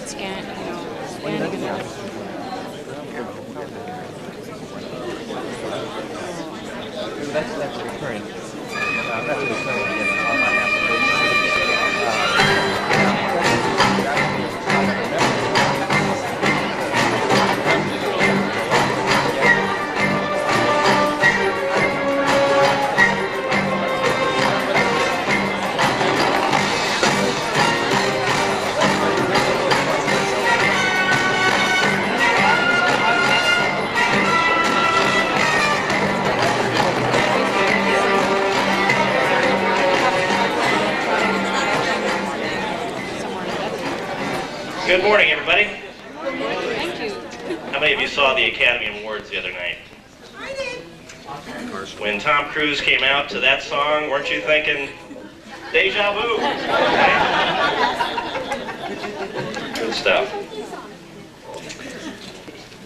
scan, scanning it out. That's recurring. That's recurring in an online application. Good morning, everybody. Thank you. How many of you saw the Academy Awards the other night? I did. When Tom Cruise came out to that song, weren't you thinking, deja vu? Okay. Good stuff.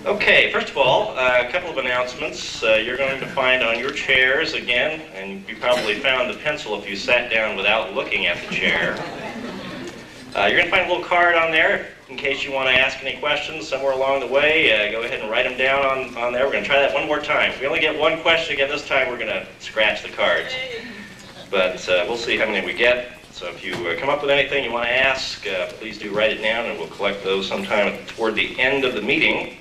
Okay, first of all, a couple of announcements. You're going to find on your chairs again, and you probably found the pencil if you sat down without looking at the chair. You're going to find a little card on there in case you want to ask any questions somewhere along the way. Go ahead and write them down on there. We're going to try that one more time. If we only get one question again this time, we're going to scratch the cards. But we'll see how many we get. So if you come up with anything you want to ask, please do write it down, and we'll collect those sometime toward the end of the meeting.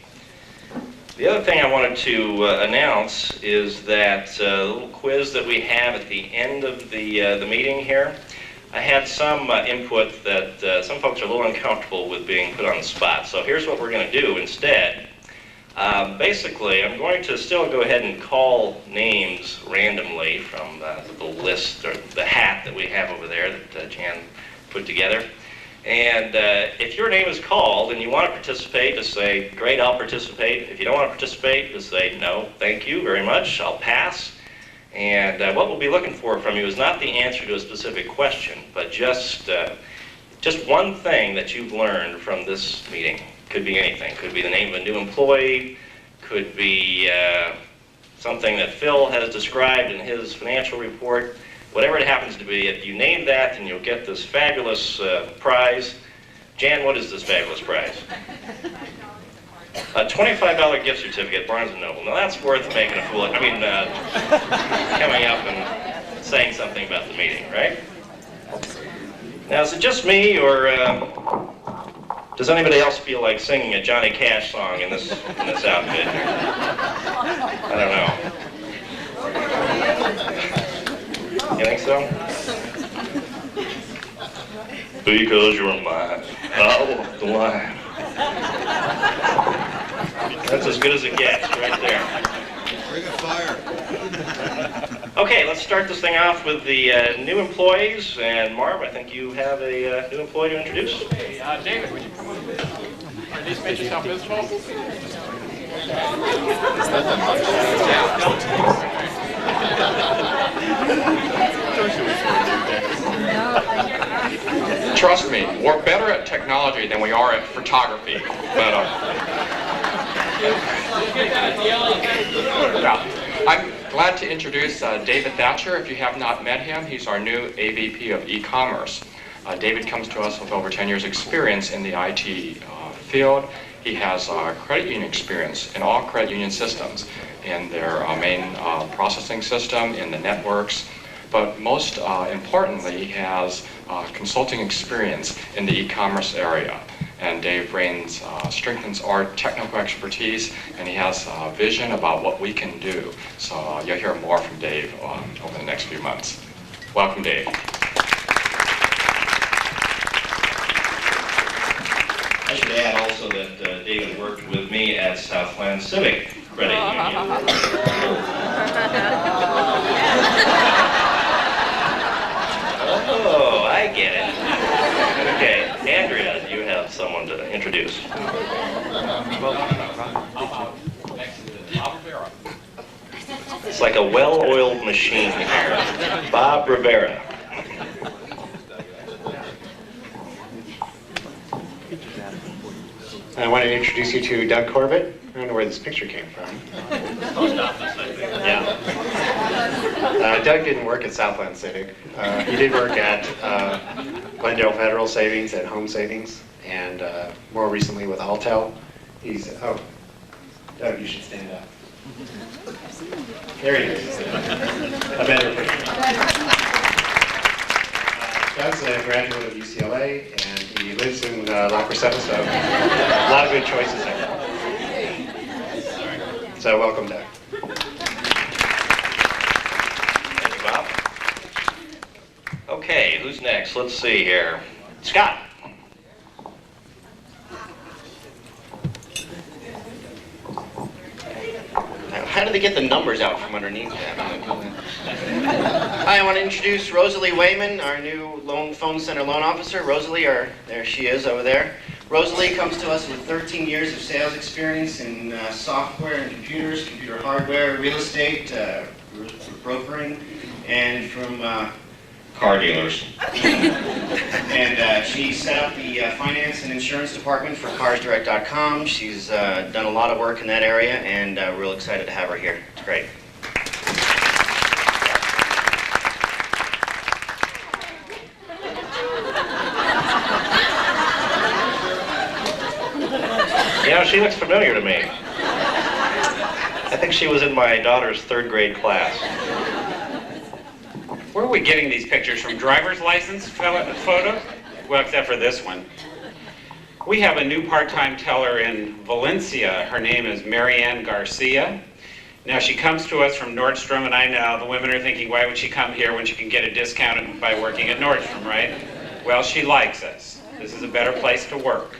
The other thing I wanted to announce is that little quiz that we have at the end of the meeting here. I had some input that some folks are a little uncomfortable with being put on the spot. So here's what we're going to do instead. Basically, I'm going to still go ahead and call names randomly from the list or the hat that we have over there that Jan put together. And if your name is called and you want to participate, just say, great, I'll participate. If you don't want to participate, just say, no, thank you very much, I'll pass. And what we'll be looking for from you is not the answer to a specific question, but just one thing that you've learned from this meeting. Could be anything. Could be the name of a new employee. Could be something that Phil has described in his financial report. Whatever it happens to be, if you name that, then you'll get this fabulous prize. Jan, what is this fabulous prize? A $25 gift certificate at Barnes & Noble. Now that's worth making a fool of, coming up and saying something about the meeting, right? Now, is it just me, or does anybody else feel like singing a Johnny Cash song in this outfit here? I don't know. You think so? Because you're mine, I walk the line. That's as good as it gets, right there. Bring a fire. Okay, let's start this thing off with the new employees. And Marv, I think you have a new employee to introduce. Hey, David, would you come over here? Just make yourself visible. Trust me, we're better at technology than we are at photography. But I'm glad to introduce David Thatcher. If you have not met him, he's our new AVP of e-commerce. David comes to us with over 10 years experience in the IT field. He has credit union experience in all credit union systems, in their main processing system, in the networks. But most importantly, he has consulting experience in the e-commerce area. And Dave strengthens our technical expertise, and he has a vision about what we can do. So you'll hear more from Dave over the next few months. Welcome, Dave. I should add also that David worked with me at Southland Civic Credit Union. Oh, I get it. Okay, Andrea, you have someone to introduce. It's like a well-oiled machine here. Bob Rivera. I want to introduce you to Doug Corbett. I don't know where this picture came from. Yeah. Doug didn't work at Southland Civic. He did work at Glendale Federal Savings and Home Savings. and more recently with Altel. He's, oh, Doug, you should stand up. There he is. A better picture. Doug's a graduate of UCLA, and he lives in La Crescenta, so a lot of good choices there. So welcome, Doug. Thank you, Bob. Okay, who's next? Let's see here. Scott. How do they get the numbers out from underneath that? Hi, I want to introduce Rosalie Wayman, our new phone center loan officer. Rosalie, there she is over there. Rosalie comes to us with 13 years of sales experience in software and computers, computer hardware, real estate, brokering, and from car dealers. And she set up the finance and insurance department for carsdirect.com. She's done a lot of work in that area, and we're real excited to have her here. It's great. You know, she looks familiar to me. I think she was in my daughter's 3rd grade class. Where are we getting these pictures from? Driver's license photos? Well, except for this one. We have a new part-time teller in Valencia. Her name is Marianne Garcia. Now, she comes to us from Nordstrom, and I know the women are thinking, why would she come here when she can get a discount by working at Nordstrom, right? Well, she likes us. This is a better place to work.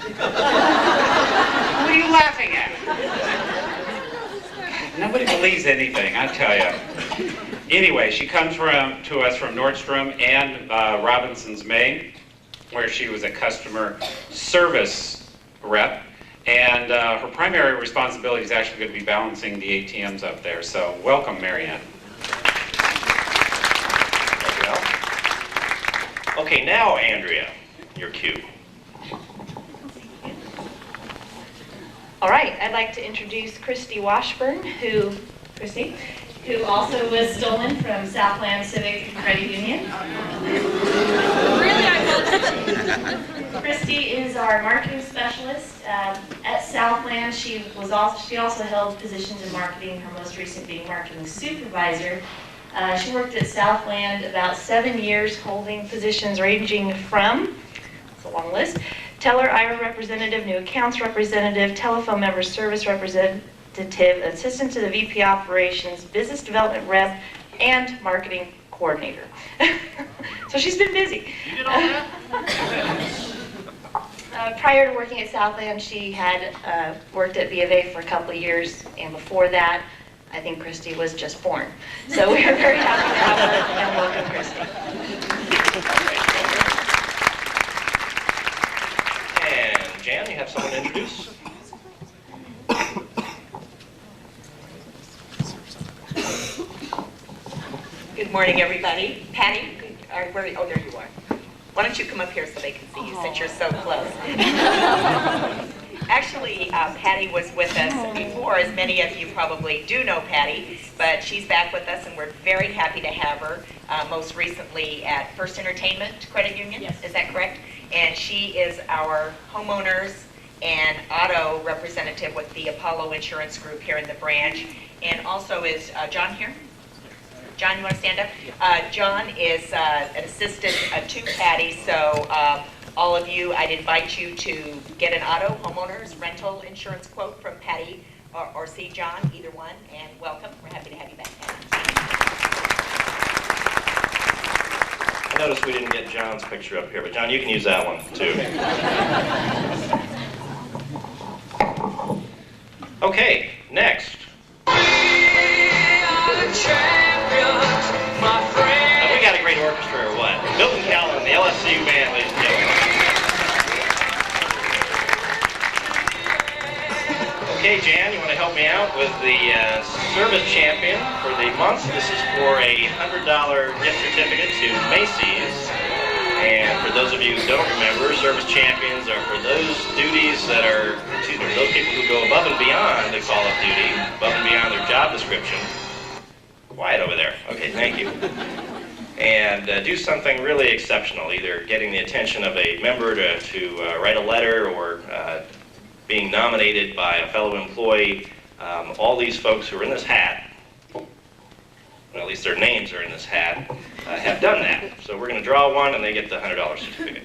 What are you laughing at? Nobody believes anything, I tell you. Anyway, she comes to us from Nordstrom and Robinson's May, where she was a customer service rep, and her primary responsibility is actually going to be balancing the ATMs up there. So welcome, Marianne. Thank you, Al. Okay, now, Andrea, your cue. All right, I'd like to introduce Christy Washburn, who also was stolen from Southland Civic Credit Union. Really, Christy is our marketing specialist at Southland. She also held positions in marketing, her most recent being marketing supervisor. She worked at Southland about 7 years, holding positions ranging from, it's a long list, teller IRA representative, new accounts representative, telephone member service representative, assistant to the VP operations, business development rep, and marketing coordinator. So she's been busy. You did all that? Prior to working at Southland, she had worked at B of A for a couple of years, and before that, I think Christy was just born. So we are very happy to have her, and welcome, Christy. And Jan, you have someone to introduce? Good morning, everybody. Patty, oh, there you are. Why don't you come up here so they can see you since you're so close? Actually, Patty was with us before, as many of you probably do know Patty, but she's back with us and we're very happy to have her, most recently at First Entertainment Credit Union, yes. Is that correct? And she is our homeowners and auto representative with the Apollo Insurance Group here in the branch, and also is John here? John, you want to stand up? John is an assistant to Patty, so all of you, I'd invite you to get an auto homeowners rental insurance quote from Patty or see John, either one, and welcome. We're happy to have you back, Patty. I noticed we didn't get John's picture up here, but John, you can use that one too. Okay, next. We got a great orchestra or what? Milton Callan, the LSU band, ladies and gentlemen. Okay, Jan, you want to help me out with the service champion for the month? This is for a $100 gift certificate to Macy's. And for those of you who don't remember, service champions are for those duties that are, those people who go above and beyond the call of duty, above and beyond their job description. Quiet over there. Okay, thank you. and do something really exceptional, either getting the attention of a member to write a letter or being nominated by a fellow employee. All these folks who are in this hat, well, at least their names are in this hat, have done that. So we're going to draw one and they get the $100 certificate.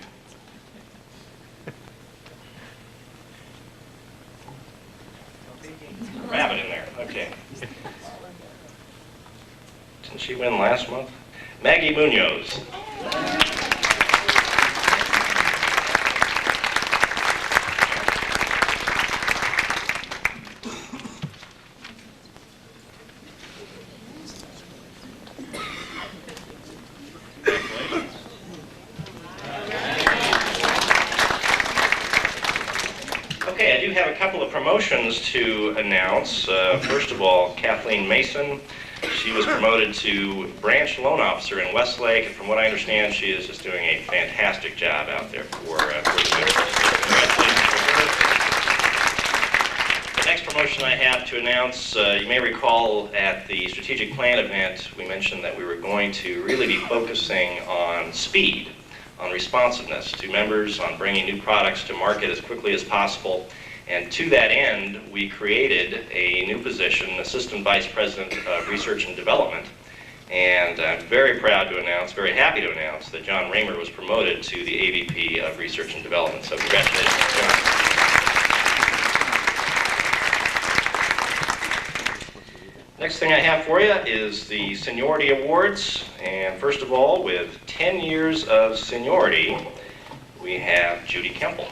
Rabbit in there, okay. Didn't she win last month? Maggie Munoz. Okay, I do have a couple of promotions to announce. First of all, Kathleen Mason. She was promoted to branch loan officer in Westlake, and from what I understand, she is just doing a fantastic job out there for the members. Congratulations to her. The next promotion I have to announce, you may recall at the strategic plan event, we mentioned that we were going to really be focusing on speed, on responsiveness to members, on bringing new products to market as quickly as possible. And to that end, we created a new position, Assistant Vice President of Research and Development. And I'm very proud to announce, very happy to announce, that John Raymer was promoted to the AVP of Research and Development. So congratulations, John. Next thing I have for you is the Seniority Awards. And first of all, with 10 years of seniority, we have Judy Kemple.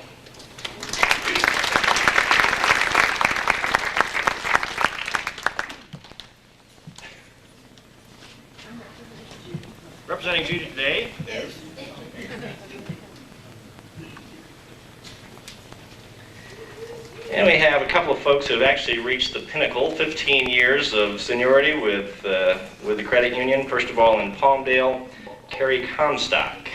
Representing Judy today. Yes. And we have a couple of folks who have actually reached the pinnacle, 15 years of seniority with the credit union. First of all, in Palmdale, Terry Comstock.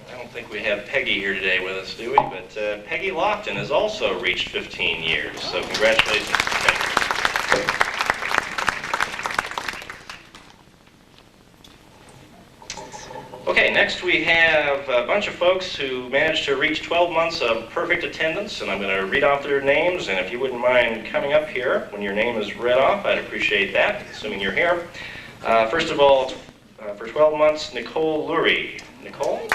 I don't think we have Peggy here today with us, do we? But Peggy Lofton has also reached 15 years, so congratulations to Peggy. Okay, next we have a bunch of folks who managed to reach 12 months of perfect attendance, and I'm going to read off their names, and if you wouldn't mind coming up here when your name is read off, I'd appreciate that, assuming you're here. First of all, for 12 months, Nicole Lurie. Nicole?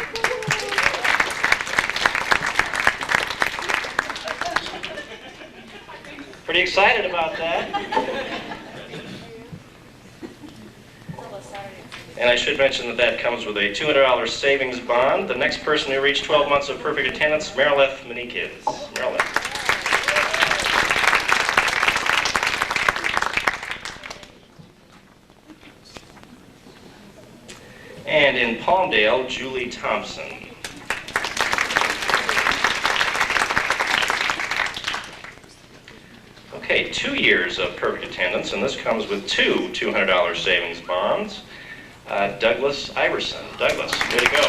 Pretty excited about that. And I should mention that that comes with a $200 savings bond. The next person who reached 12 months of perfect attendance, Marileth Menikis. Marileth. And in Palmdale, Julie Thompson. Okay, 2 years of perfect attendance, and this comes with two $200 savings bonds. Douglas Iverson. Douglas, way to go.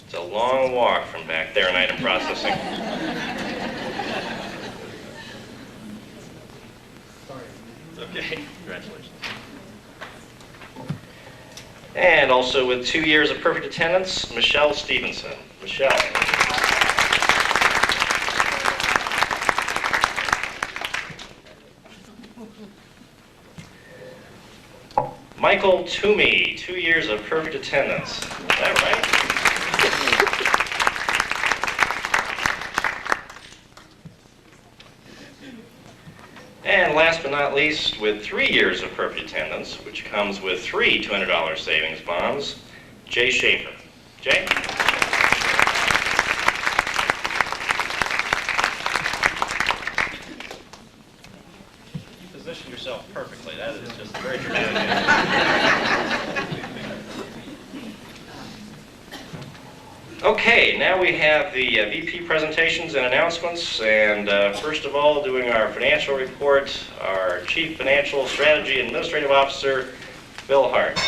It's a long walk from back there in item processing. Okay, congratulations. And also with 2 years of perfect attendance, Michelle Stevenson. Michelle. Michael Toomey, 2 years of perfect attendance. Is that right? And last but not least, with 3 years of perfect attendance, which comes with 3 $200 savings bonds, Jay Schaefer. Jay? Position yourself perfectly. That is just very dramatic. Okay, now we have the VP presentations and announcements, and first of all, doing our financial report, our Chief Financial Strategy and Administrative Officer, Bill Hart.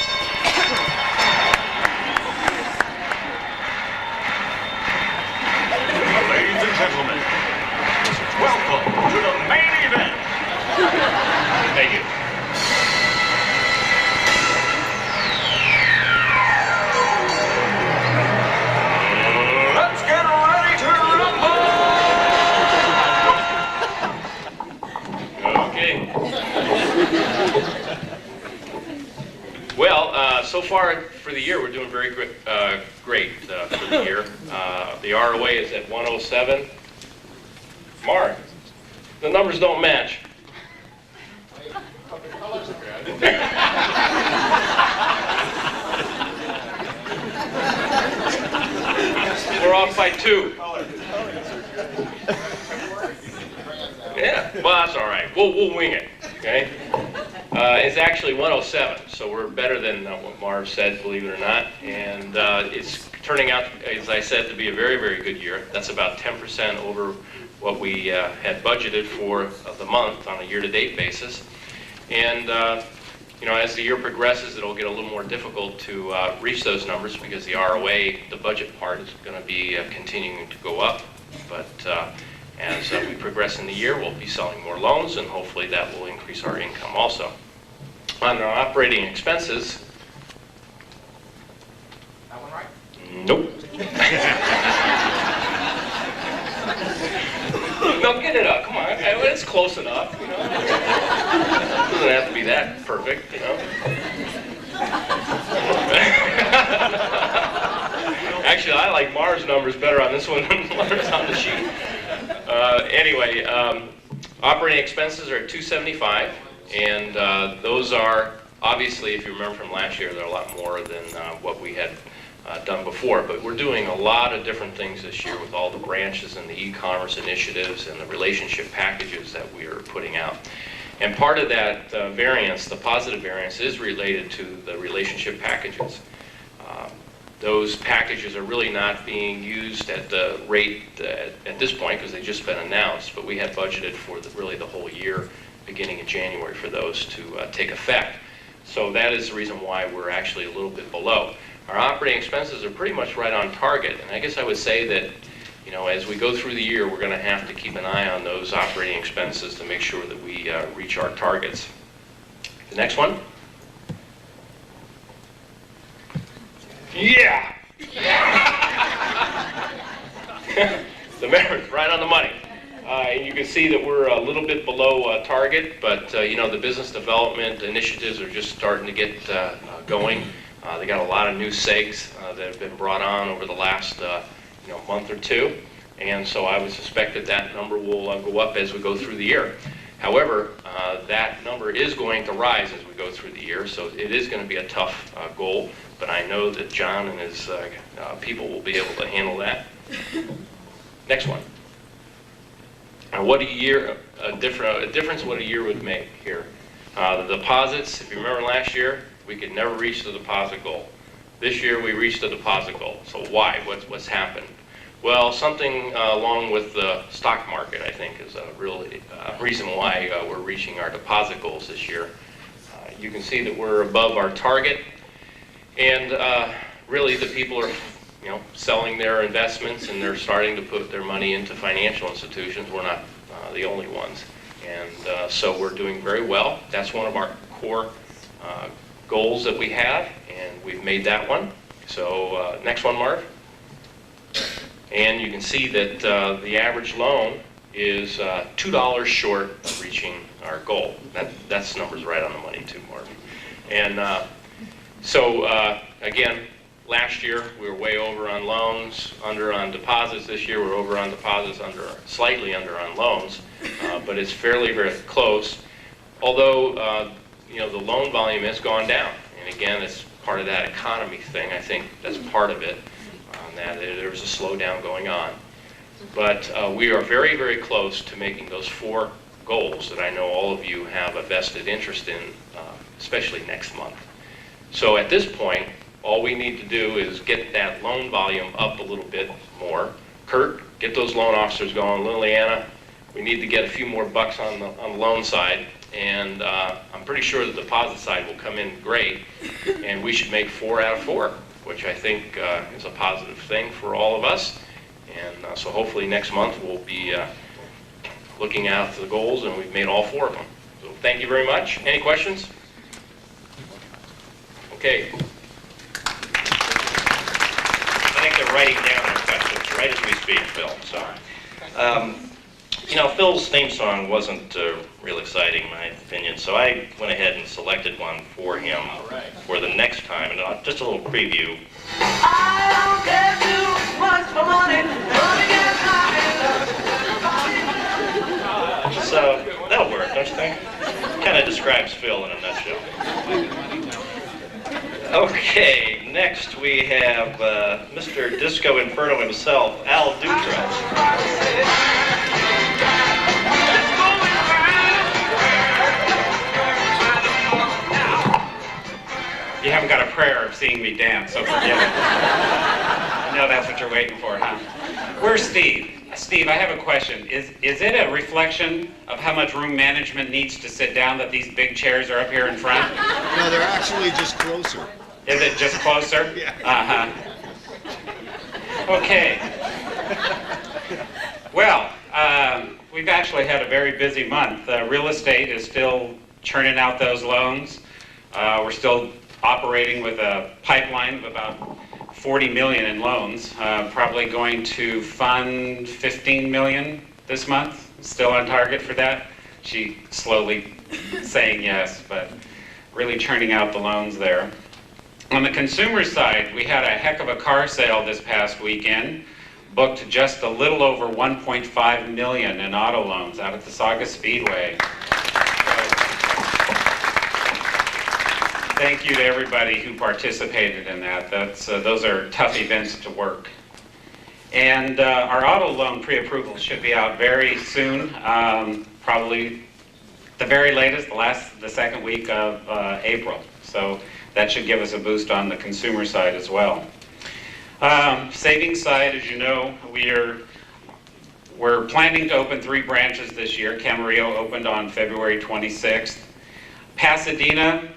gentlemen, welcome to the main event. Thank you. Let's get ready to rumble! Okay. Well, so far for the year, we're doing very great for the year. The ROA is at 107. Mark, the numbers don't match. We're off by 2. Yeah, well, that's all right. We'll wing it, okay? It's actually 107, so we're better than what Marv said, believe it or not. And it's turning out, as I said, to be a very, very good year. That's about 10% over what we had budgeted for the month on a year-to-date basis. And you know, as the year progresses, it'll get a little more difficult to reach those numbers because the ROA, the budget part, is going to be continuing to go up. But as we progress in the year, we'll be selling more loans, and hopefully that will increase our income also. On our operating expenses, that one right? Nope. No, get it up. Come on. It's close enough. You know? It doesn't have to be that perfect, you know. Actually, I like Marv's numbers better on this one than Marv's on the sheet. Anyway, operating expenses are at 275, and those are obviously, if you remember from last year, they're a lot more than what we had done before. But we're doing a lot of different things this year with all the branches and the e-commerce initiatives and the relationship packages that we are putting out. And part of that variance, the positive variance, is related to the relationship packages. Those packages are really not being used at the rate at this point because they've just been announced, but we had budgeted for really the whole year beginning in January for those to take effect. So that is the reason why we're actually a little bit below. Our operating expenses are pretty much right on target, and I guess I would say that, you know, as we go through the year, we're going to have to keep an eye on those operating expenses to make sure that we reach our targets. The next one. Yeah! The memory's right on the money. And you can see that we're a little bit below target, but you know, the business development initiatives are just starting to get going. They got a lot of new SEGs that have been brought on over the last month or two, and so I would suspect that that number will go up as we go through the year. However, that number is going to rise as we go through the year, so it is going to be a tough goal, but I know that John and his people will be able to handle that. Next one. What a year, a difference what a year would make here. The deposits, if you remember last year, we could never reach the deposit goal. This year we reached the deposit goal. So why? What's happened? Well, something along with the stock market, I think, is a really reason why we're reaching our deposit goals this year. You can see that we're above our target, and really the people are, you know, selling their investments, and they're starting to put their money into financial institutions. We're not the only ones, and so we're doing very well. That's one of our core goals that we have, and we've made that one. So next one, Marv. And you can see that the average loan is $2 short of reaching our goal. That's numbers right on the money too, Marv. And so again, last year we were way over on loans, under on deposits. This year we're over on deposits, slightly under on loans, but it's fairly very close. Although you know, the loan volume has gone down, and again, it's part of that economy thing. I think that's part of it, that there's a slowdown going on. But we are very, very close to making those 4 goals that I know all of you have a vested interest in, especially next month. So at this point, all we need to do is get that loan volume up a little bit more. Kurt, get those loan officers going. Liliana, we need to get a few more bucks on the loan side. And I'm pretty sure the deposit side will come in great, and we should make 4 out of 4, which I think is a positive thing for all of us. And so hopefully next month we'll be looking out to the goals, and we've made all 4 of them. So thank you very much. Any questions? Okay. I think they're writing down their questions right as we speak, Phil. So, you know, Phil's theme song wasn't real exciting, in my opinion, so I went ahead and selected one for him for the next time, and just a little preview. I don't care too much for money, money gets my So that'll work, don't you think? Kind of describes Phil in a nutshell. Okay, next we have Mr. Disco Inferno himself, Al Dutra. You haven't got a prayer of seeing me dance, so forgive it. I know that's what you're waiting for, huh? Where's Steve? Steve, I have a question. Is it a reflection of how much room management needs to sit down that these big chairs are up here in front? No, they're actually just closer. Is it just closer? Yeah. Uh-huh. Okay. Well, we've actually had a very busy month. Real estate is still churning out those loans. We're still operating with a pipeline of about 40 million in loans, probably going to fund 15 million this month. Still on target for that. She slowly saying yes, but really churning out the loans there. On the consumer side, we had a heck of a car sale this past weekend. Booked just a little over 1.5 million in auto loans out at the Saugus Speedway. Thank you to everybody who participated in that. Those are tough events to work. And our auto loan pre-approval should be out very soon, probably the very latest, the second week of April. So that should give us a boost on the consumer side as well. Savings side, as you know, we're planning to open 3 branches this year. Camarillo opened on February 26th. Pasadena,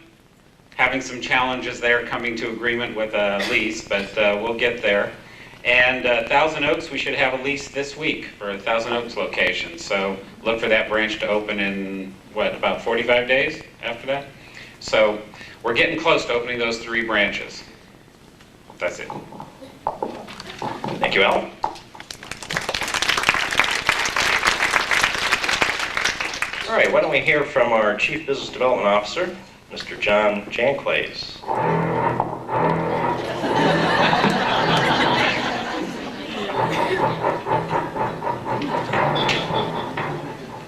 having some challenges there, coming to agreement with a lease, but we'll get there. And Thousand Oaks, we should have a lease this week for a Thousand Oaks location. So look for that branch to open in, what, about 45 days after that? So we're getting close to opening those 3 branches. That's it. Thank you, Al. All right, why don't we hear from our Chief Business Development Officer, Mr. John Janclays.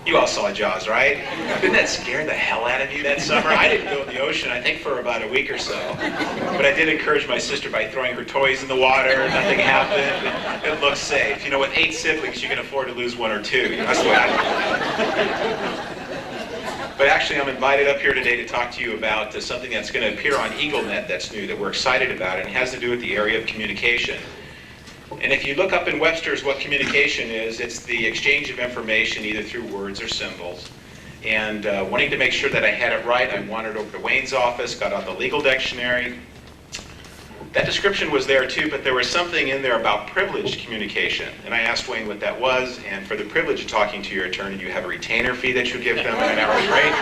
You all saw Jaws, right? Didn't that scare the hell out of you that summer? I didn't go in the ocean, I think, for about a week or so. But I did encourage my sister by throwing her toys in the water. Nothing happened. It looks safe. You know, with 8 siblings, you can afford to lose 1 or 2. That's the way I do it. But actually, I'm invited up here today to talk to you about something that's going to appear on EagleNet that's new, that we're excited about, and it has to do with the area of communication. And if you look up in Webster's what communication is, it's the exchange of information either through words or symbols. And wanting to make sure that I had it right, I wandered over to Wayne's office, got out the legal dictionary. That description was there too, but there was something in there about privileged communication. And I asked Wayne what that was, and for the privilege of talking to your attorney, you have a retainer fee that you give them at an hourly rate.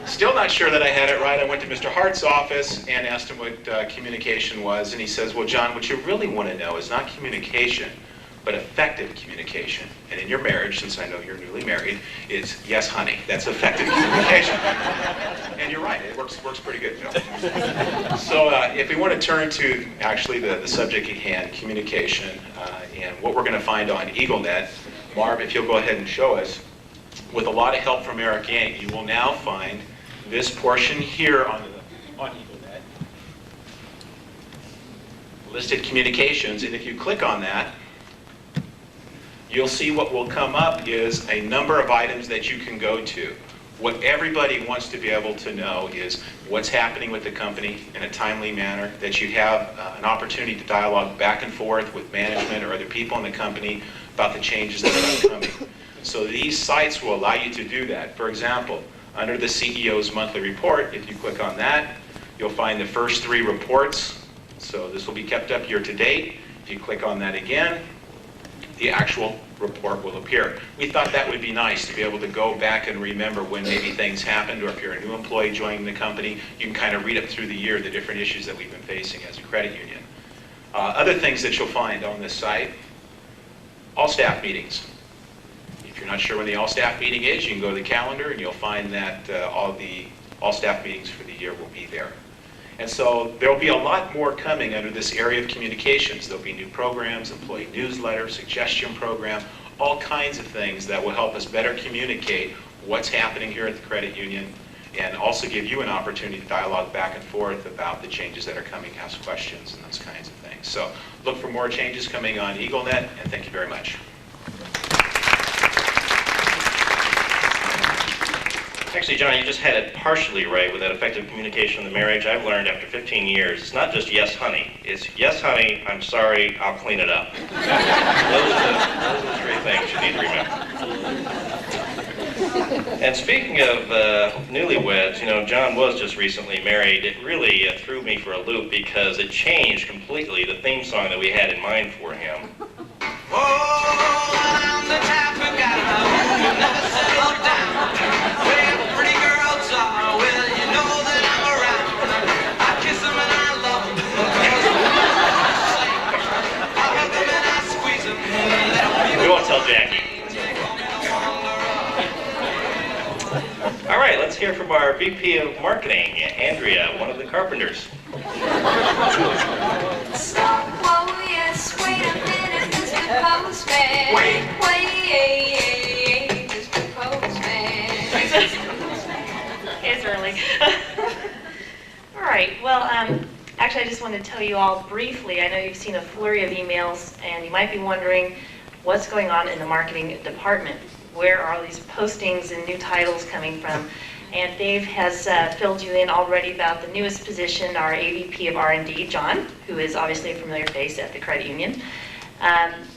Still not sure that I had it right. I went to Mr. Hart's office and asked him what communication was, and he says, well, John, what you really want to know is not communication, but effective communication. And in your marriage, since I know you're newly married, it's yes, honey. That's effective communication. And you're right, it works pretty good, Phil. So if we want to turn to actually the subject at hand, communication, and what we're going to find on EagleNet, Marv, if you'll go ahead and show us, with a lot of help from Eric Yang, you will now find this portion here on EagleNet, listed communications, and if you click on that, you'll see what will come up is a number of items that you can go to. What everybody wants to be able to know is what's happening with the company in a timely manner, that you have an opportunity to dialogue back and forth with management or other people in the company about the changes that are upcoming. So these sites will allow you to do that. For example, under the CEO's monthly report, if you click on that, you'll find the first 3 reports. So this will be kept up year to date. If you click on that again, the actual report will appear. We thought that would be nice to be able to go back and remember when maybe things happened, or if you're a new employee joining the company, you can kind of read up through the year the different issues that we've been facing as a credit union. Other things that you'll find on this site, all staff meetings. If you're not sure when the all staff meeting is, you can go to the calendar and you'll find that all staff meetings for the year will be there. And so there'll be a lot more coming under this area of communications. There'll be new programs, employee newsletter, suggestion program, all kinds of things that will help us better communicate what's happening here at the credit union, and also give you an opportunity to dialogue back and forth about the changes that are coming, ask questions, and those kinds of things. So look for more changes coming on EagleNet, and thank you very much. Actually, John, you just had it partially right with that effective communication in the marriage. I've learned after 15 years, it's not just yes, honey. It's yes, honey, I'm sorry, I'll clean it up. Those are the three things you need to remember. And speaking of newlyweds, you know, John was just recently married. It really threw me for a loop because it changed completely the theme song that we had in mind for him. Oh, I'm the type of guy who never settle down. Where the pretty girls are, well, you know that I'm around. I kiss them and I love them. I hug them and I squeeze them. We won't tell Jackie. All right, let's hear from our VP of Marketing, Andrea, one of the carpenters. Stop, whoa, yes, wait a minute, Mr. Postman. Wait, Mr. Postman. It's early. All right, well, actually I just wanted to tell you all briefly, I know you've seen a flurry of emails and you might be wondering what's going on in the marketing department. Where are all these postings and new titles coming from? And Dave has filled you in already about the newest position, our AVP of R&D, John, who is obviously a familiar face at the credit union.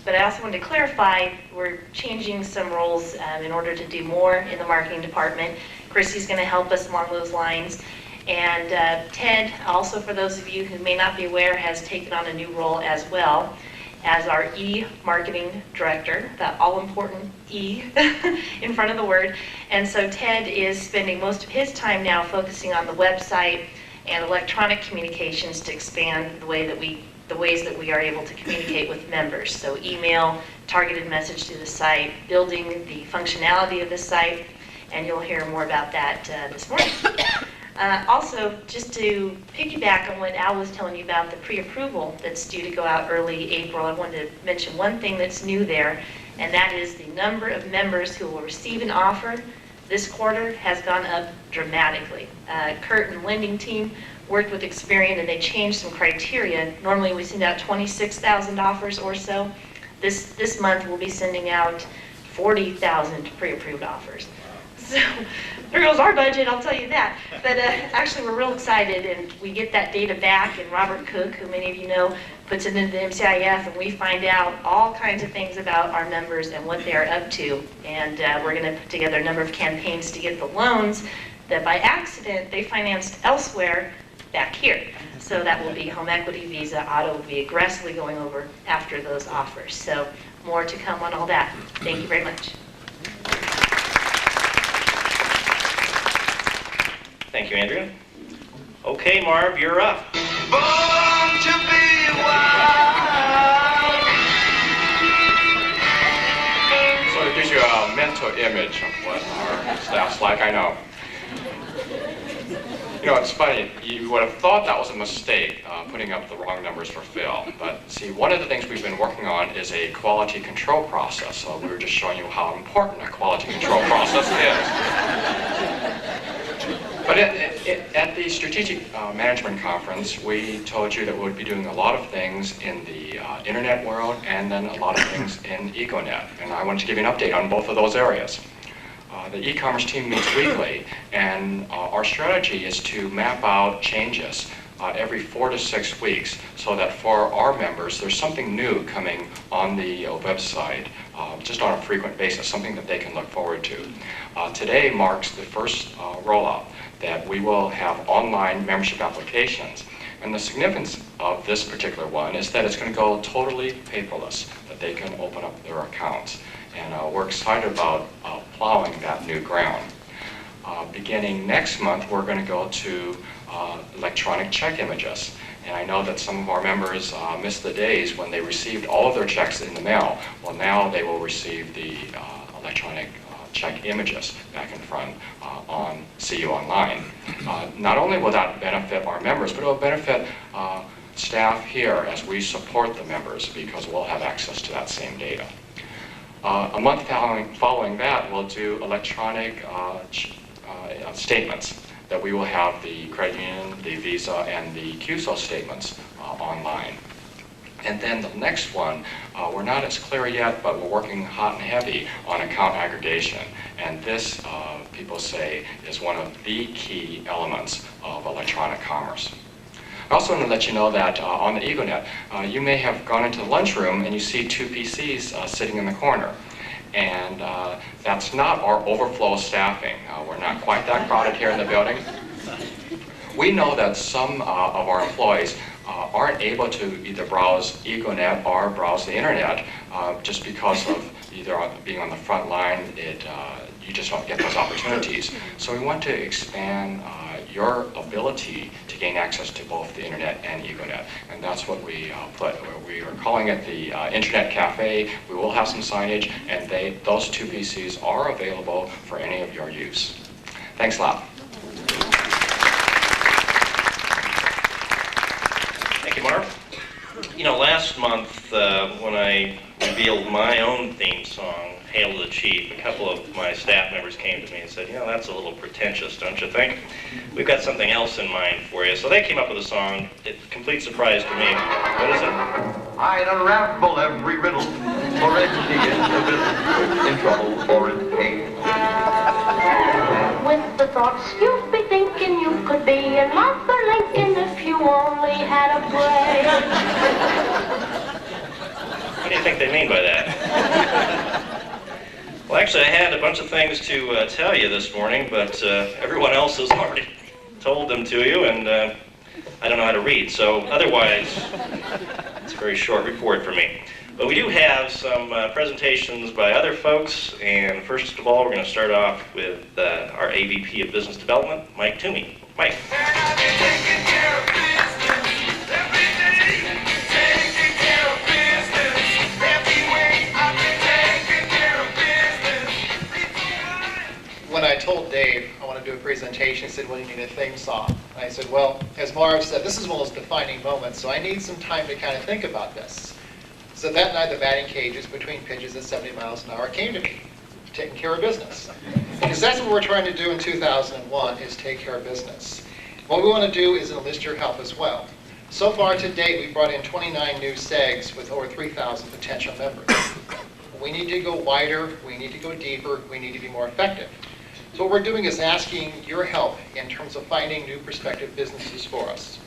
But I also wanted to clarify, we're changing some roles in order to do more in the marketing department. Chrissy's going to help us along those lines. And Ted, also for those of you who may not be aware, has taken on a new role as well as our E-marketing director, that all-important E in front of the word. And so Ted is spending most of his time now focusing on the website and electronic communications to expand the ways that we are able to communicate with members. So email, targeted message to the site, building the functionality of the site, and you'll hear more about that this morning. Also, just to piggyback on what Al was telling you about the pre-approval that's due to go out early April, I wanted to mention one thing that's new there, and that is the number of members who will receive an offer this quarter has gone up dramatically. Kurt and lending team worked with Experian and they changed some criteria. Normally we send out 26,000 offers or so. This month we'll be sending out 40,000 pre-approved offers. So there goes our budget, I'll tell you that. But actually we're real excited and we get that data back, and Robert Cook, who many of you know, puts it into the MCIF, and we find out all kinds of things about our members and what they are up to. And we're going to put together a number of campaigns to get the loans that by accident they financed elsewhere back here. So that will be home equity, Visa, auto will be aggressively going over after those offers. So more to come on all that. Thank you very much. Thank you, Andrea. Okay, Marv, you're up. Born to be wild. So it gives you a mental image of what our staff's like, I know. You know, it's funny, you would have thought that was a mistake, putting up the wrong numbers for Phil. But see, one of the things we've been working on is a quality control process. So we were just showing you how important a quality control process is. But at the Strategic Management Conference, we told you that we would be doing a lot of things in the internet world and then a lot of things in EagleNet. And I wanted to give you an update on both of those areas. The e-commerce team meets weekly, and our strategy is to map out changes every 4 to 6 weeks so that for our members, there's something new coming on the website just on a frequent basis, something that they can look forward to. Today marks the first rollout that we will have online membership applications. And the significance of this particular one is that it's going to go totally paperless. That that they can open up their accounts. And we're excited about plowing that new ground. Beginning next month, we're going to go to electronic check images. And I know that some of our members missed the days when they received all of their checks in the mail. Well, now they will receive the electronic check images back in front on CU Online. Not only will that benefit our members, but it will benefit staff here as we support the members, because we'll have access to that same data. A month following that, we'll do electronic statements that we will have the credit union, the Visa, and the QSO statements online. And then the next one, we're not as clear yet, but we're working hot and heavy on account aggregation. And this, people say, is one of the key elements of electronic commerce. I also want to let you know that on the EgoNet, you may have gone into the lunchroom and you see two PCs sitting in the corner. And that's not our overflow staffing. We're not quite that crowded here in the building. We know that some of our employees aren't able to either browse EgoNet or browse the internet just because of either being on the front line, you just don't get those opportunities. So we want to expand your ability to gain access to both the internet and EgoNet. And that's what we put. We are calling it the Internet Cafe. We will have some signage, and those two PCs are available for any of your use. Thanks a lot. Thank you, Marv. You know, last month when I revealed my own theme song, Hail to the Chief, a couple of my staff members came to me and said, you know, that's a little pretentious, don't you think? We've got something else in mind for you. So they came up with a song. It's a complete surprise to me. What is it? I'd unravel every riddle for entity in the middle, in trouble or in pain. With the thoughts you'd be thinking you could be an Arthur Lincoln if you only had a brain. What do you think they mean by that? Well, actually, I had a bunch of things to tell you this morning, but everyone else has already told them to you, and I don't know how to read, so otherwise, it's a very short report for me. But we do have some presentations by other folks, and first of all, we're going to start off with our AVP of Business Development, Mike Toomey. Mike. When I told Dave I want to do a presentation, he said, well, you need a theme song. And I said, well, as Marv said, this is one of those defining moments, so I need some time to kind of think about this. So that night, the batting cages between pitches at 70 miles an hour came to me, taking care of business. Because that's what we're trying to do in 2001, is take care of business. What we want to do is enlist your help as well. So far to date, we've brought in 29 new SEGs with over 3,000 potential members. We need to go wider, we need to go deeper, we need to be more effective. So what we're doing is asking your help in terms of finding new prospective businesses for us.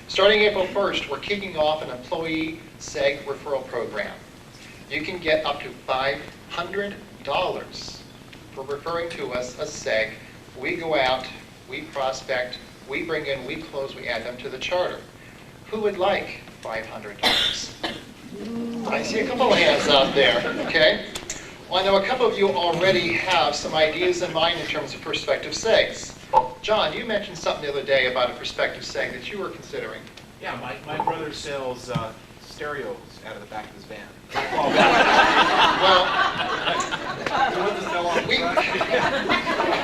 Starting April 1st, we're kicking off an employee SEG referral program. You can get up to $500 for referring to us a SEG. We go out, we prospect, we bring in, we close, we add them to the charter. Who would like $500? I see a couple of hands out there, okay? Well, I know a couple of you already have some ideas in mind in terms of prospective SEGs. John, you mentioned something the other day about a prospective SEG that you were considering. Yeah, my brother sells stereos out of the back of his van.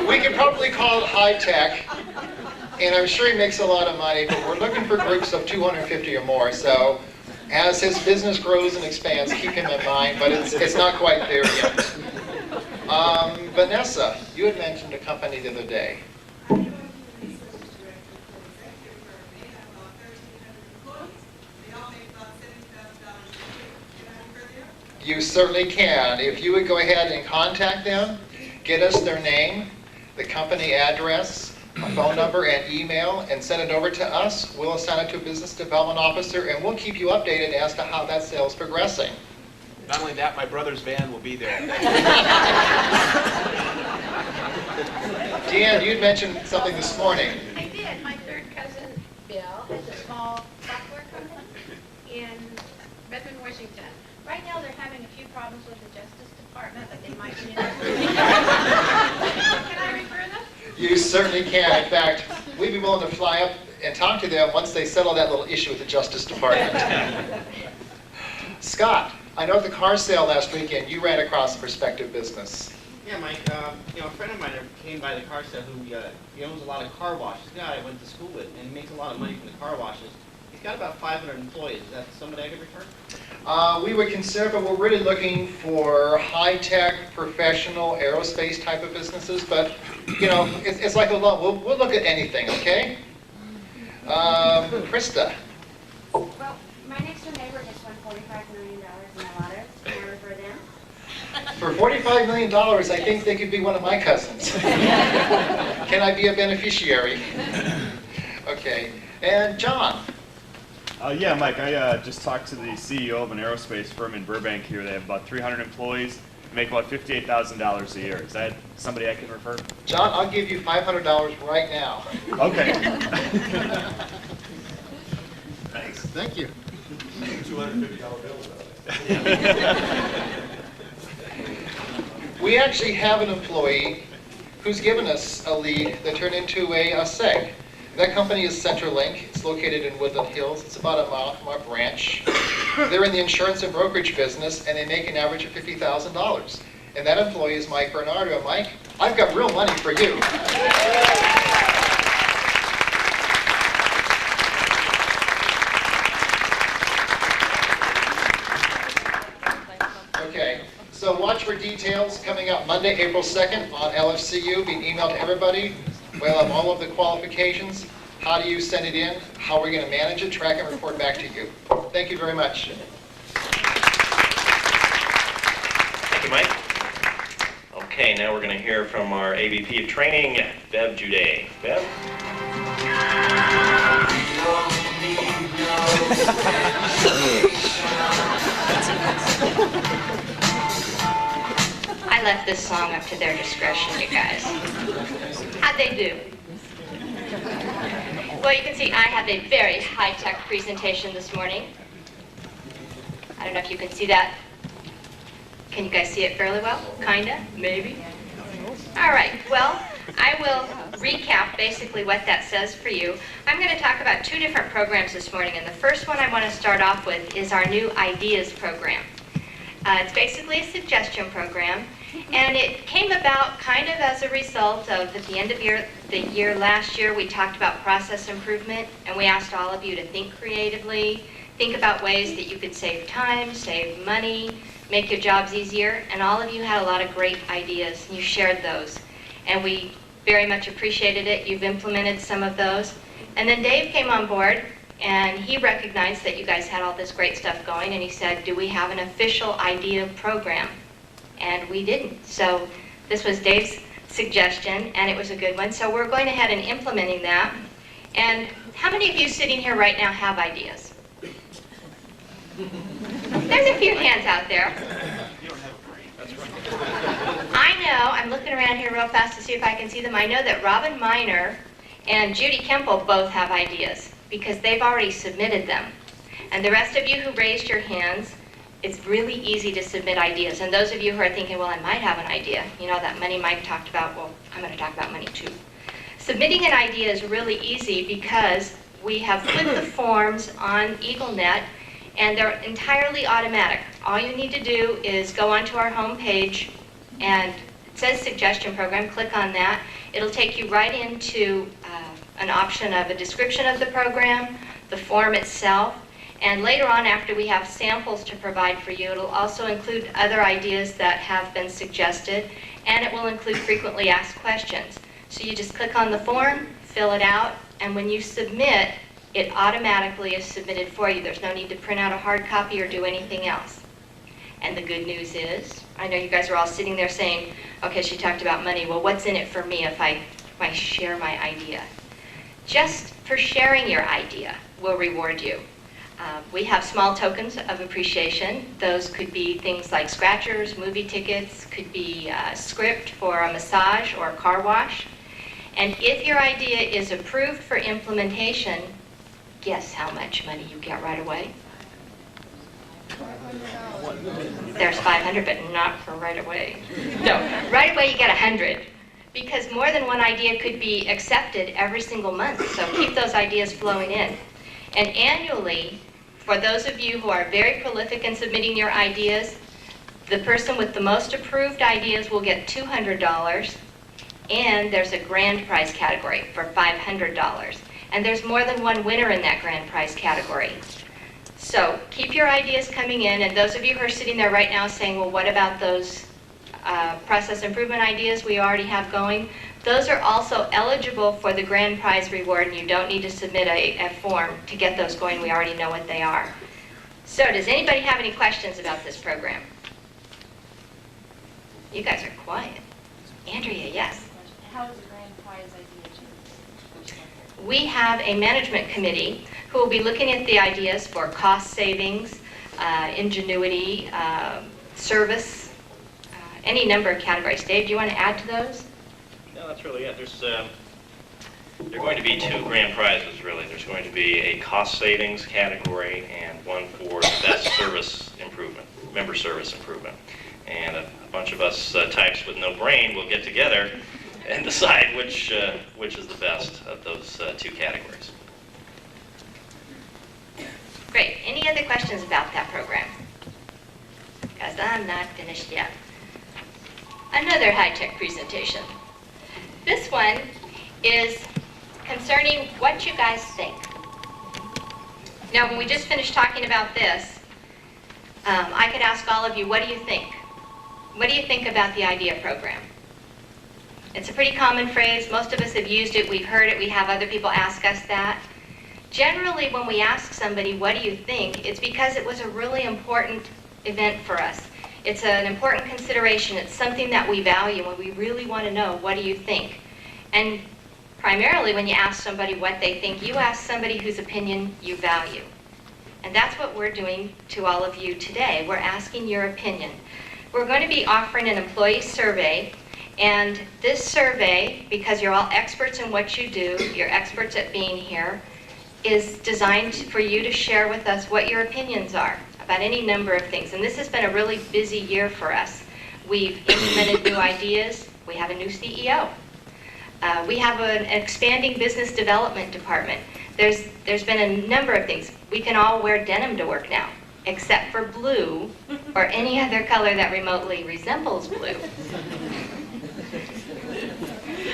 We could probably call it high tech, and I'm sure he makes a lot of money, but we're looking for groups of 250 or more, so as his business grows and expands, keep him in mind, but it's not quite there yet. Vanessa, you had mentioned a company the other day. You certainly can. If you would go ahead and contact them, get us their name, the company address, a phone number and email, and send it over to us. We'll assign it to a business development officer, and we'll keep you updated as to how that sale is progressing. Not only that, my brother's van will be there. Deanne, you'd mentioned something this morning. I did. My third cousin, Bill, has a small software company in Redmond, Washington. Right now they're having problems with the Justice Department, but they might be. Can I refer them? You certainly can. In fact, we'd be willing to fly up and talk to them once they settle that little issue with the Justice Department. Scott, I know at the car sale last weekend, you ran across a prospective business. Yeah, Mike, a friend of mine came by the car sale who he owns a lot of car washes. He's a guy I went to school with, and he makes a lot of money from the car washes. He's got about 500 employees. Is that somebody I could refer? We would consider, but we're really looking for high-tech, professional, aerospace type of businesses. But, it's like a lot. We'll look at anything, okay? Krista. Well, my next door neighbor just won $45 million in the lotto. Can I refer them? For $45 million, I think they could be one of my cousins. Can I be a beneficiary? Okay. And John. Yeah, Mike, I just talked to the CEO of an aerospace firm in Burbank here. They have about 300 employees, make about $58,000 a year. Is that somebody I can refer? John, I'll give you $500 right now. Okay. Thanks. Thank you. $250 bills. We actually have an employee who's given us a lead that turned into a seg. That company is CenterLink. It's located in Woodland Hills. It's about a mile from our branch. They're in the insurance and brokerage business, and they make an average of $50,000. And that employee is Mike Bernardo. Mike, I've got real money for you. Okay, so watch for details coming out Monday, April 2nd on LFCU, being emailed to everybody. We'll have all of the qualifications. How do you send it in? How are we going to manage it, track it, and report back to you? Thank you very much. Thank you, Mike. Okay, now we're going to hear from our AVP of Training, Bev Juday. Bev? I left this song up to their discretion, you guys. How'd they do? Well, you can see I have a very high-tech presentation this morning. I don't know if you can see that. Can you guys see it fairly well? Kinda? Maybe? All right, well, I will recap basically what that says for you. I'm going to talk about two different programs this morning, and the first one I want to start off with is our new Ideas program. It's basically a suggestion program, and it came about kind of as a result of, at the end of the year last year, we talked about process improvement, and we asked all of you to think creatively, think about ways that you could save time, save money, make your jobs easier, and all of you had a lot of great ideas, and you shared those. And we very much appreciated it. You've implemented some of those. And then Dave came on board, and he recognized that you guys had all this great stuff going, and he said, do we have an official idea program? And we didn't. So this was Dave's suggestion, and it was a good one. So we're going ahead and implementing that. And how many of you sitting here right now have ideas? There's a few hands out there. I know, I'm looking around here real fast to see if I can see them. I know that Robin Miner and Judy Kemple both have ideas because they've already submitted them. And the rest of you who raised your hands, it's really easy to submit ideas. And those of you who are thinking, well, I might have an idea, you know, that money Mike talked about, well, I'm going to talk about money too. Submitting an idea is really easy because we have put the forms on EagleNet, and they're entirely automatic. All you need to do is go onto our home page, and it says Suggestion Program. Click on that. It'll take you right into an option of a description of the program, the form itself, and later on, after we have samples to provide for you, it'll also include other ideas that have been suggested, and it will include frequently asked questions. So you just click on the form, fill it out, and when you submit, it automatically is submitted for you. There's no need to print out a hard copy or do anything else. And the good news is, I know you guys are all sitting there saying, okay, she talked about money. Well, what's in it for me if I share my idea? Just for sharing your idea, we'll reward you. We have small tokens of appreciation. Those could be things like scratchers, movie tickets, could be a script for a massage or a car wash. And if your idea is approved for implementation, guess how much money you get right away? There's 500, but not for right away. No, right away you get 100, because more than one idea could be accepted every single month, so keep those ideas flowing in. And annually, for those of you who are very prolific in submitting your ideas, the person with the most approved ideas will get $200, and there's a grand prize category for $500. And there's more than one winner in that grand prize category. So keep your ideas coming in, and those of you who are sitting there right now saying, well, what about those process improvement ideas we already have going? Those are also eligible for the grand prize reward, and you don't need to submit a form to get those going. We already know what they are. So does anybody have any questions about this program? You guys are quiet. Andrea, yes. How is the grand prize idea changed? We have a management committee who will be looking at the ideas for cost savings, ingenuity, service, any number of categories. Dave, do you want to add to those? No, that's really it. There are going to be two grand prizes, really. There's going to be a cost savings category and one for the best service improvement, member service improvement. And a bunch of us types with no brain will get together and decide which is the best of those two categories. Great. Any other questions about that program? Because I'm not finished yet. Another high-tech presentation. This one is concerning what you guys think. Now, when we just finished talking about this, I could ask all of you, what do you think? What do you think about the IDEA program? It's a pretty common phrase. Most of us have used it. We've heard it. We have other people ask us that. Generally, when we ask somebody, what do you think, it's because it was a really important event for us. It's an important consideration. It's something that we value, and we really want to know, what do you think? And primarily, when you ask somebody what they think, you ask somebody whose opinion you value. And that's what we're doing to all of you today. We're asking your opinion. We're going to be offering an employee survey, and this survey, because you're all experts in what you do, you're experts at being here, is designed for you to share with us what your opinions are about any number of things. And this has been a really busy year for us. We've implemented new ideas. We have a new CEO. We have an expanding business development department. There's been a number of things. We can all wear denim to work now, except for blue or any other color that remotely resembles blue.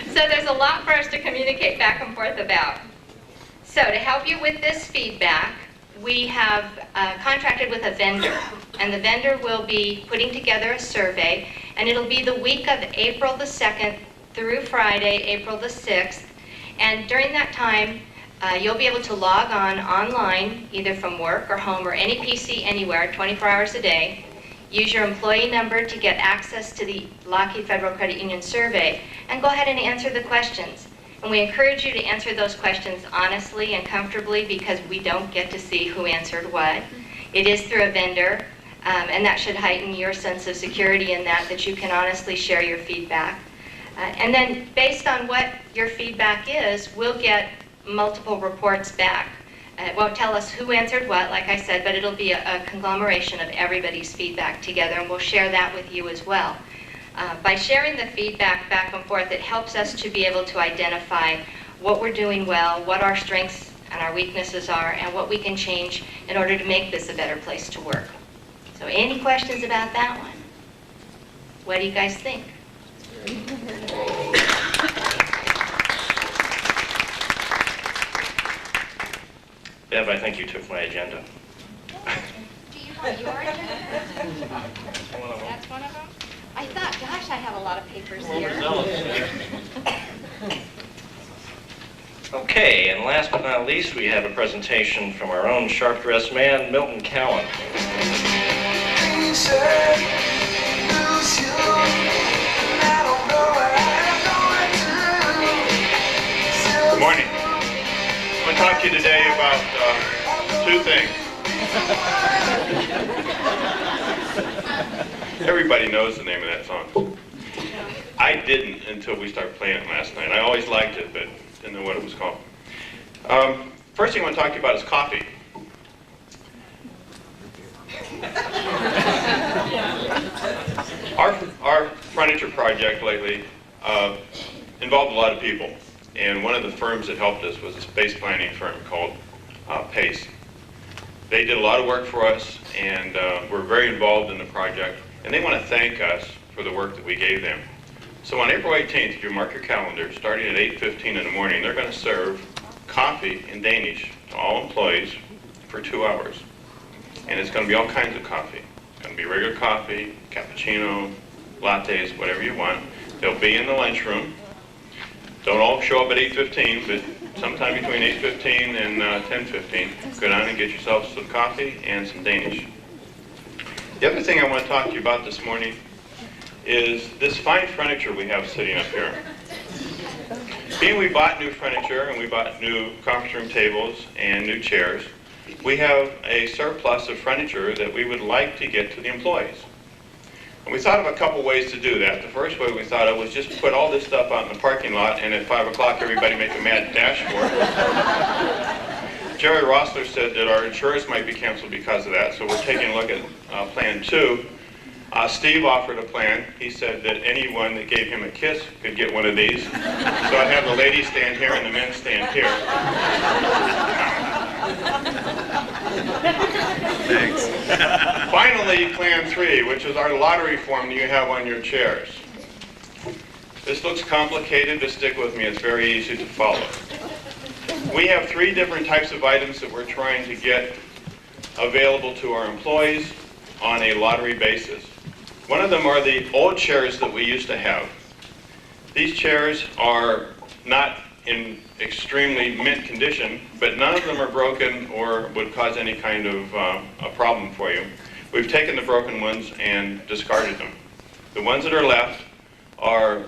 So there's a lot for us to communicate back and forth about. So to help you with this feedback, we have contracted with a vendor, and the vendor will be putting together a survey, and it'll be the week of April the 2nd through Friday, April the 6th, and during that time, you'll be able to log on online, either from work or home or any PC anywhere, 24 hours a day, use your employee number to get access to the Lockheed Federal Credit Union survey, and go ahead and answer the questions. And we encourage you to answer those questions honestly and comfortably, because we don't get to see who answered what. It is through a vendor, and that should heighten your sense of security in that you can honestly share your feedback. And then based on what your feedback is, we'll get multiple reports back. It won't tell us who answered what, like I said, but it'll be a conglomeration of everybody's feedback together, and we'll share that with you as well. By sharing the feedback back and forth, it helps us to be able to identify what we're doing well, what our strengths and our weaknesses are, and what we can change in order to make this a better place to work. So any questions about that one? What do you guys think? Bev, I think you took my agenda. Do you want your agenda? That's one of them? I thought, gosh, I have a lot of papers here. Okay, and last but not least, we have a presentation from our own sharp-dressed man, Milton Cowan. Good morning. I want to talk to you today about two things. Everybody knows the name of that song. I didn't until we started playing it last night. I always liked it, but didn't know what it was called. First thing I want to talk to you about is coffee. Our furniture project lately involved a lot of people, and one of the firms that helped us was a space planning firm called Pace. They did a lot of work for us, and were very involved in the project, and they want to thank us for the work that we gave them. So on April 18th, if you mark your calendar, starting at 8:15 in the morning, they're going to serve coffee in Danish to all employees for 2 hours. And it's going to be all kinds of coffee. It's going to be regular coffee, cappuccino, lattes, whatever you want. They'll be in the lunchroom. Don't all show up at 8:15, but sometime between 8:15 and 10:15, go down and get yourself some coffee and some Danish. The other thing I want to talk to you about this morning is this fine furniture we have sitting up here. Being we bought new furniture and we bought new conference room tables and new chairs, we have a surplus of furniture that we would like to get to the employees. And we thought of a couple ways to do that. The first way we thought of was just put all this stuff out in the parking lot, and at 5 o'clock everybody make a mad dash for it. Jerry Rossler said that our insurance might be canceled because of that, so we're taking a look at plan 2. Steve offered a plan. He said that anyone that gave him a kiss could get one of these. So I'd have the ladies stand here and the men stand here. Thanks. Finally, plan 3, which is our lottery form that you have on your chairs. This looks complicated, but stick with me. It's very easy to follow. We have 3 different types of items that we're trying to get available to our employees on a lottery basis. One of them are the old chairs that we used to have. These chairs are not in extremely mint condition, but none of them are broken or would cause any kind of a problem for you. We've taken the broken ones and discarded them. The ones that are left are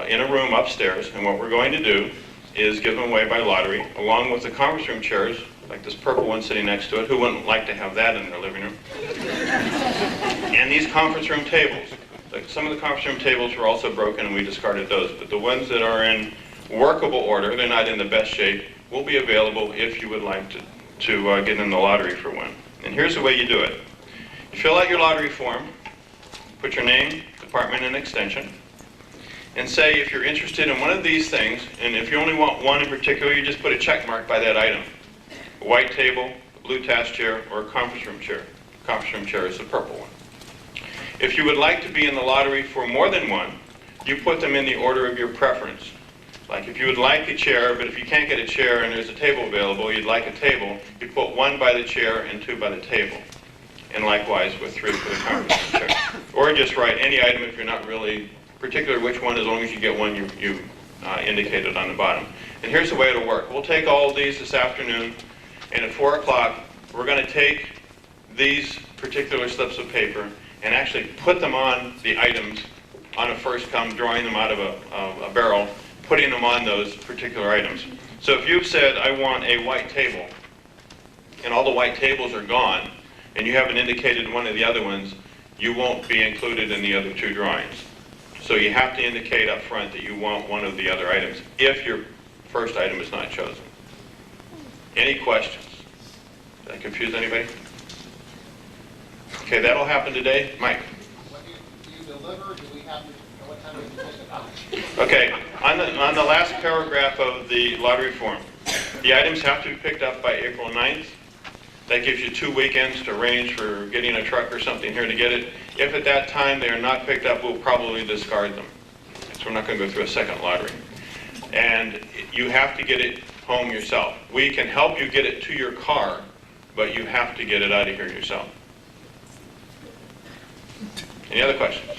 in a room upstairs, and what we're going to do is give them away by lottery, along with the conference room chairs, like this purple one sitting next to it. Who wouldn't like to have that in their living room? And these conference room tables. Like some of the conference room tables were also broken, and we discarded those, but the ones that are in workable order, they're not in the best shape, will be available if you would like to get in the lottery for one. And here's the way you do it. You fill out your lottery form, put your name, department, and extension, and say if you're interested in one of these things, and if you only want one in particular, you just put a check mark by that item. A white table, a blue task chair, or a conference room chair. Conference room chair is the purple one. If you would like to be in the lottery for more than one, you put them in the order of your preference. Like if you would like a chair, but if you can't get a chair and there's a table available, you'd like a table, you put 1 by the chair and 2 by the table. And likewise with 3 for the conference room chair. Or just write any item if you're not really particular which one, as long as you get one you indicated on the bottom. And here's the way it'll work. We'll take all of these this afternoon, and at 4 o'clock, we're going to take these particular slips of paper and actually put them on the items on a first come, drawing them out of a barrel, putting them on those particular items. So if you've said, I want a white table, and all the white tables are gone, and you haven't indicated one of the other ones, you won't be included in the other 2 drawings. So you have to indicate up front that you want one of the other items if your first item is not chosen. Any questions? Did I confuse anybody? Okay, that'll happen today. Mike? When you deliver, do we have to, what time do we pick it up? Okay, on the last paragraph of the lottery form, the items have to be picked up by April 9th. That gives you 2 weekends to arrange for getting a truck or something here to get it. If at that time they are not picked up, we'll probably discard them. So we're not going to go through a second lottery. And you have to get it home yourself. We can help you get it to your car, but you have to get it out of here yourself. Any other questions?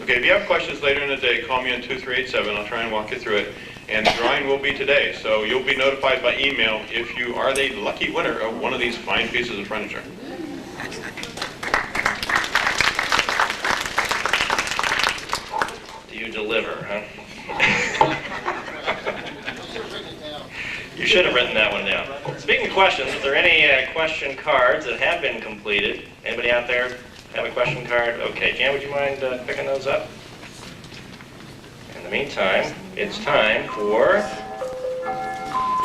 Okay, if you have questions later in the day, call me on 2387. I'll try and walk you through it. And the drawing will be today, so you'll be notified by email if you are the lucky winner of one of these fine pieces of furniture. Do you deliver, huh? You should have written that one down. Speaking of questions, are there any question cards that have been completed? Anybody out there have a question card? Okay, Jan, would you mind picking those up? In the meantime, it's time for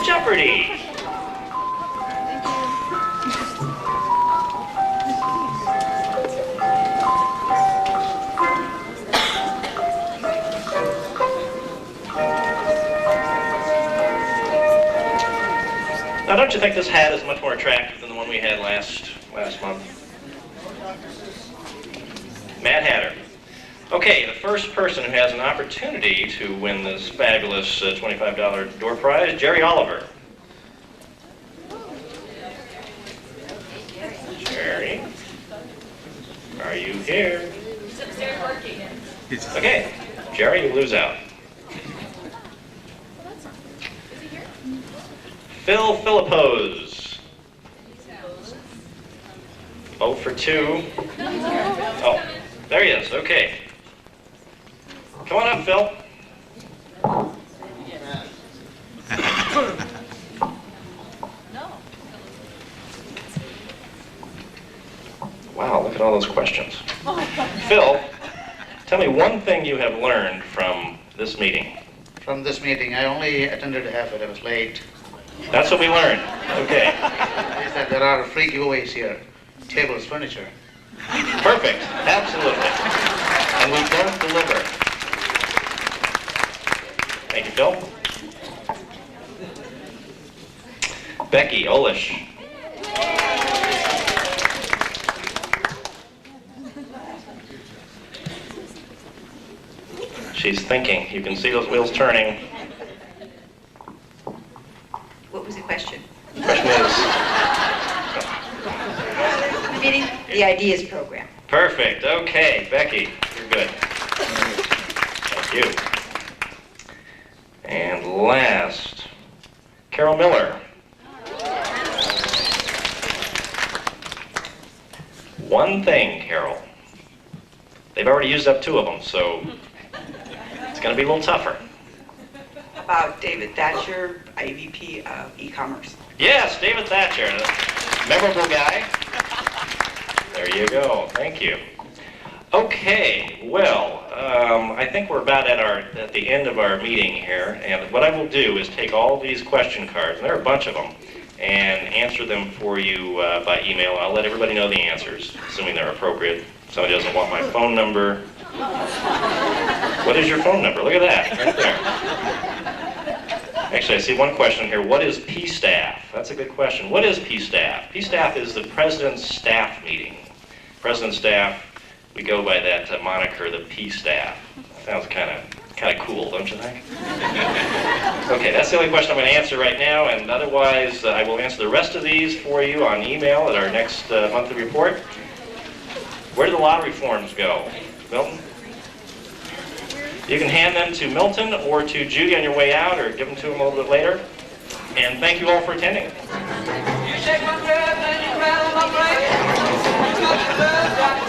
Jeopardy! Now, don't you think this hat is much more attractive than the one we had last month? Mad Hatter. Okay, the first person who has an opportunity to win this fabulous $25 door prize, Jerry Oliver. Jerry, are you here? He's upstairs working. Okay, Jerry, you lose out. Phil Philippos. 0 for 2. Oh, there he is. Okay. Come on up, Phil. Wow, look at all those questions. Phil, tell me one thing you have learned from this meeting. From this meeting, I only attended half it. I was late. That's what we learned. Okay. Is that there are free giveaways here. Tables, furniture. Perfect. Absolutely. And we don't deliver. Thank you, Phil. Becky Olish. She's thinking. You can see those wheels turning. What was the question? The question is... Meeting the Ideas Program. Perfect. Okay, Becky, you're good. Thank you. And last, Carol Miller. One thing, Carol. They've already used up 2 of them, so it's going to be a little tougher. About David Thatcher, IVP of e-commerce. Yes, David Thatcher, memorable guy. There you go. Thank you. Okay, well, I think we're about at the end of our meeting here, and what I will do is take all these question cards, and there are a bunch of them, and answer them for you by email. I'll let everybody know the answers, assuming they're appropriate. If somebody doesn't want my phone number. What is your phone number? Look at that, right there. Actually, I see one question here. What is P-Staff? That's a good question. What is P-Staff? P-Staff is the President's Staff Meeting. President's Staff, we go by that moniker, the P-Staff. Sounds kind of cool, don't you think? Okay, that's the only question I'm going to answer right now, and otherwise I will answer the rest of these for you on email at our next monthly report. Where do the lottery forms go? Milton? You can hand them to Milton or to Judy on your way out, or give them to him a little bit later. And thank you all for attending. You shake my breath and you rattle my brain.